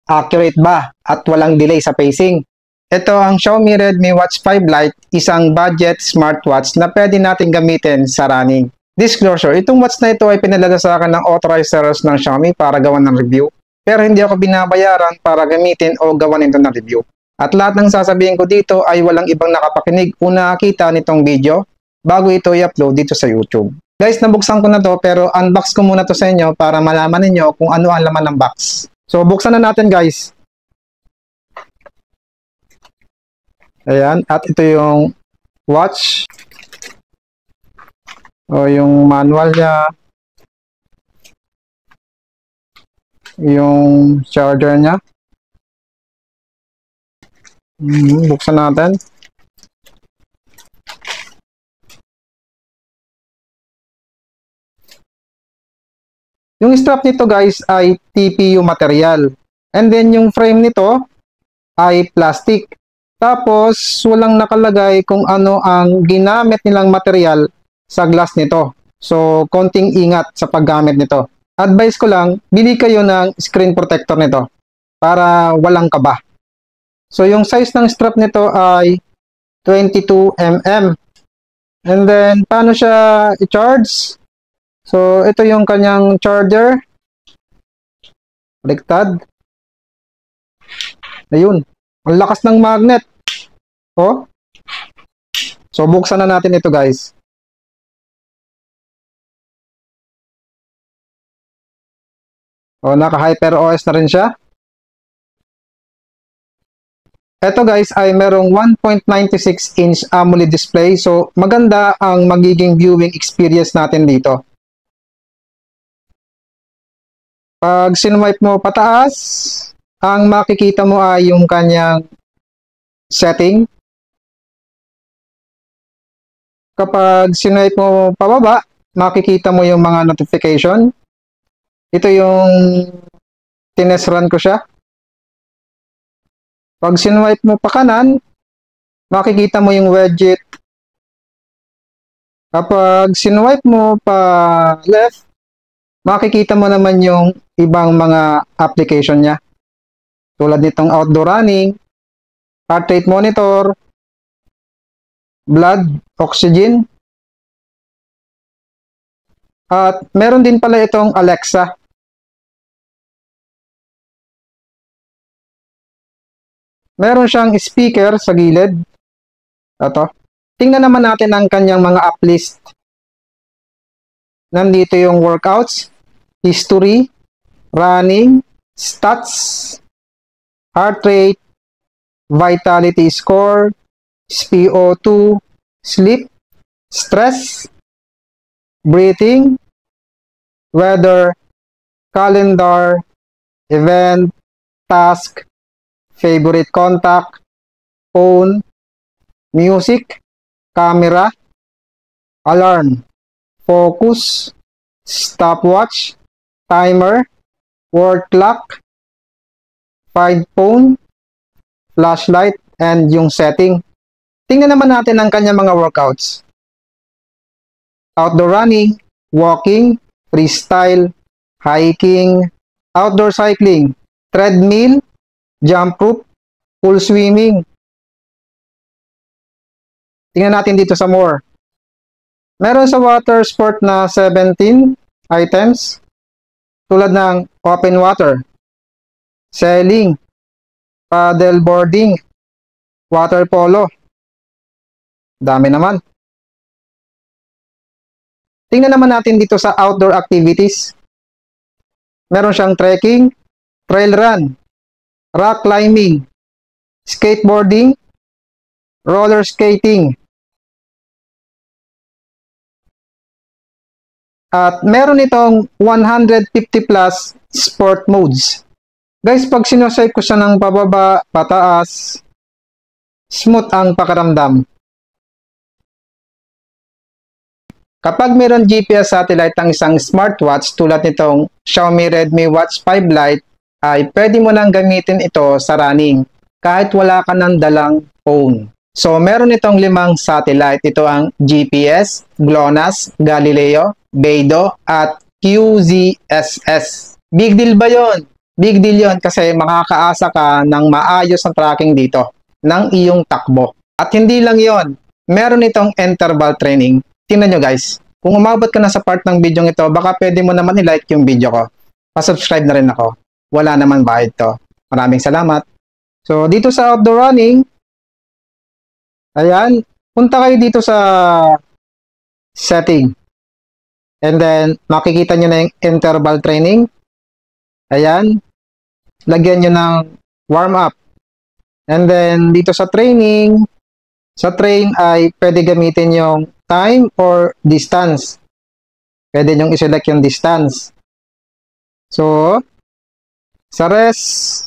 Accurate ba at walang delay sa pacing? Ito ang Xiaomi Redmi Watch 5 Lite, isang budget smartwatch na pwede natin gamitin sa running. Disclosure, itong watch na ito ay pinalala sa akin ng authorized sellers ng Xiaomi para gawan ng review. Pero hindi ako binabayaran para gamitin o gawan ito ng review. At lahat ng sasabihin ko dito ay walang ibang nakapakinig o nakakita nitong video bago ito i-upload dito sa YouTube. Guys, nabuksan ko na to pero unbox ko muna to sa inyo para malaman ninyo kung ano ang laman ng box. So, buksan na natin guys. Ayan, at ito yung watch. O yung manual niya. Yung charger niya. Buksan natin. Yung strap nito guys ay TPU material. And then yung frame nito ay plastic. Tapos walang nakalagay kung ano ang ginamit nilang material sa glass nito. So konting ingat sa paggamit nito. Advice ko lang, bili kayo ng screen protector nito para walang kaba. So yung size ng strap nito ay 22 mm. And then paano siya i-charge? So, ito yung kanyang charger. Baliktad. Ayun. Ang lakas ng magnet. Oh. So, buksan na natin ito, guys. Oh, naka-Hyper OS na rin siya. Ito, guys, ay merong 1.96-inch AMOLED display. So, maganda ang magiging viewing experience natin dito. Pag sinwipe mo pataas, ang makikita mo ay yung kanyang setting. Kapag sinwipe mo pababa, makikita mo yung mga notification. Ito yung tinest run ko siya. Pag sinwipe mo pa kanan, makikita mo yung widget. Kapag sinwipe mo pa left, makikita mo naman yung ibang mga application niya. Tulad nitong outdoor running, heart rate monitor, blood, oxygen. At meron din pala itong Alexa. Meron siyang speaker sa gilid. Ito. Tingnan naman natin ang kanyang mga app list. Nandito yung workouts, history, running, stats, heart rate, vitality score, SpO2, sleep, stress, breathing, weather, calendar, event, task, favorite contact, phone, music, camera, alarm, focus, stopwatch, timer, word clock, find phone, flashlight, and yung setting. Tingnan naman natin ang kanyang mga workouts. Outdoor running, walking, freestyle, hiking, outdoor cycling, treadmill, jump rope, pool swimming. Tingnan natin dito sa more. Meron sa water sport na 17 items tulad ng open water, sailing, paddle boarding, water polo. Dami naman. Tingnan naman natin dito sa outdoor activities. Meron siyang trekking, trail run, rock climbing, skateboarding, roller skating. At meron itong 150 plus sport modes. Guys, pag sinoswipe ko siya ng pababa, pataas, smooth ang pakiramdam. Kapag meron GPS satellite ang isang smartwatch tulad nitong Xiaomi Redmi Watch 5 Lite, ay pwede mo nang gamitin ito sa running kahit wala ka ng dalang phone. So, meron itong 5 satellite. Ito ang GPS, GLONASS, Galileo, Beidou, at QZSS. Big deal ba yon? Big deal yun kasi makakaasa ka ng maayos na tracking dito ng iyong takbo. At hindi lang yon, meron itong interval training. Tingnan nyo guys, kung umabot ka na sa part ng video ito, baka pwede mo naman i-like yung video ko. Pa-subscribe na rin ako. Wala naman bayad to. Maraming salamat. So, dito sa outdoor running, ayan, punta kayo dito sa setting. And then, makikita nyo na yung interval training. Ayan. Lagyan nyo ng warm up. And then, dito sa training, sa train ay pwede gamitin yung time or distance. Pwede nyo i-select yung distance. So, sa rest,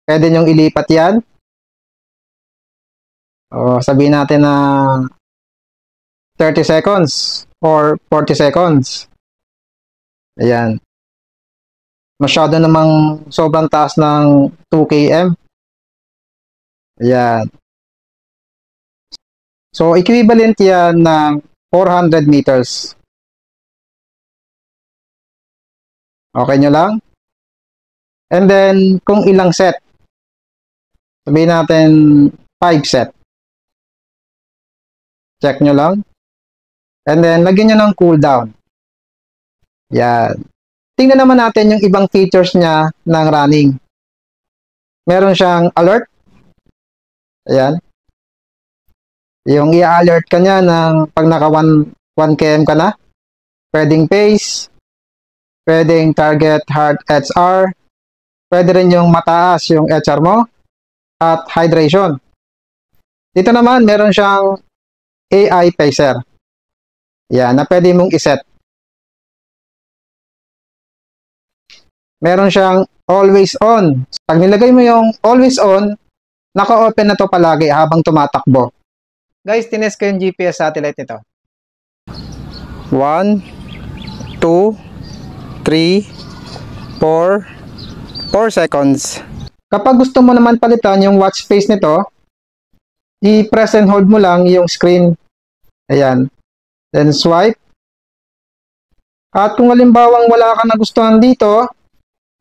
pwede nyo ilipat yan. O, sabihin natin na 30 seconds or 40 seconds. Ayan. Masyado namang sobrang taas ng 2 km. Ayan. So, equivalent yan ng 400 meters. Okay nyo lang? And then, kung ilang set. Sabihin natin 5 set. Check nyo lang. And then, lagyan nyo ng cooldown. Yan. Tingnan naman natin yung ibang features niya ng running. Meron siyang alert. Ayan. Yung i-alert ka niya ng pag naka 1 km ka na. Pwedeng pace. Pwedeng target heart HR. Pwede rin yung mataas yung HR mo. At hydration. Dito naman, meron siyang AI pacer. Yan, na pwede mong iset. Meron siyang always on. Pag nilagay mo yung always on, naka-open na to palagi habang tumatakbo. Guys, tinest ko yung GPS satellite nito. 1, 2, 3, 4 seconds. Kapag gusto mo naman palitan yung watch face nito, i-press and hold mo lang yung screen. Ayan. Then swipe. At kung halimbawang wala ka na gustuhan dito,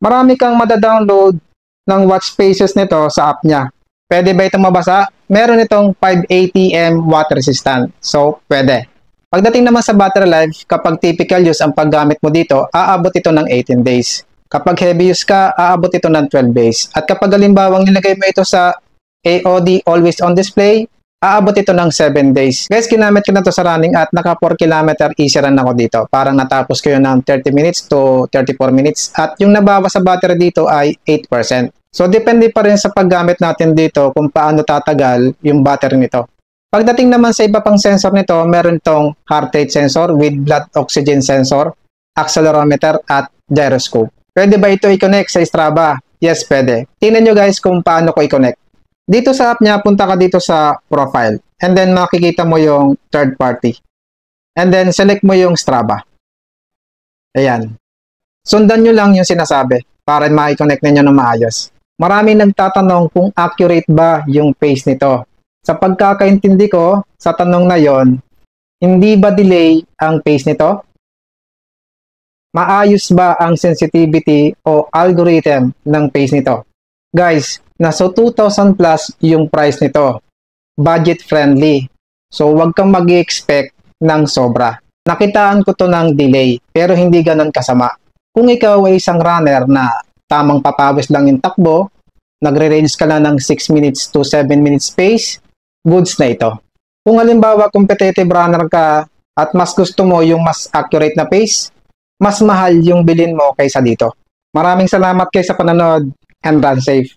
marami kang madadownload ng watch faces nito sa app niya. Pwede ba itong mabasa? Meron itong 580 water resistant. So, pwede. Pagdating naman sa battery life, kapag typical use ang paggamit mo dito, aabot ito ng 18 days. Kapag heavy use ka, aabot ito ng 12 days. At kapag halimbawang nilagay mo ito sa AOD, always on display, aabot ito ng 7 days. Guys, ginamit ko na ito sa running at naka 4 km easy run ako dito. Parang natapos ko yun ng 30 minutes to 34 minutes. At yung nabawas sa battery dito ay 8%. So, depende pa rin sa paggamit natin dito kung paano tatagal yung battery nito. Pagdating naman sa iba pang sensor nito, meron itong heart rate sensor with blood oxygen sensor, accelerometer at gyroscope. Pwede ba ito i-connect sa Strava? Yes, pwede. Tingnan nyo guys kung paano ko i-connect. Dito sa app niya, punta ka dito sa profile. And then makikita mo yung third party. And then select mo yung Strava. Ayan. Sundan nyo lang yung sinasabi para ma-connect ninyo ng maayos. Maraming nagtatanong kung accurate ba yung pace nito. Sa pagkakaintindi ko, sa tanong na yon, hindi ba delay ang pace nito? Maayos ba ang sensitivity o algorithm ng pace nito? Guys, nasa 2,000 plus yung price nito. Budget friendly. So, wag kang mag-expect ng sobra. Nakitaan ko to ng delay, pero hindi ganon kasama. Kung ikaw ay isang runner na tamang papawis lang yung takbo, nagre-range ka lang ng 6 minutes to 7 minutes pace, goods na ito. Kung halimbawa competitive runner ka at mas gusto mo yung mas accurate na pace, mas mahal yung bilhin mo kaysa dito. Maraming salamat kayo sa panonood and run safe.